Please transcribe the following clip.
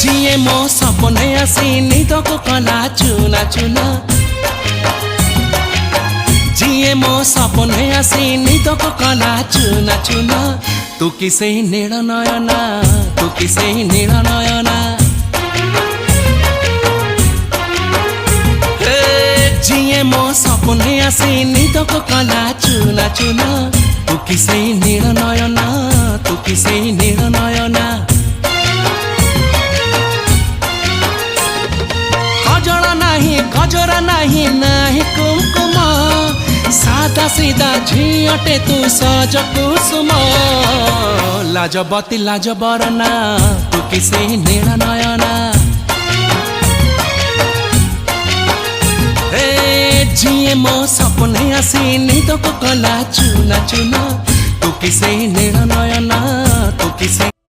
जिए मो सपने आसी निदको कला चुना चुना जिए मो सपने आसी निदको कला चुना चुना तू किसे नील नयना तू किसे नील नयना जिए मो सपने आसी निदको कला चुना चुना तू किसे नील नयना तू किसे नील नयना गजरा नहीं नहीं कुमकुम सादा सीधा झियटे तू सज कुसुम लाजबती लाज बरना तू किसे नील नयना जिए मो सपने आसी निदको कला चुना चुना तू किसे नील नयना तू किसे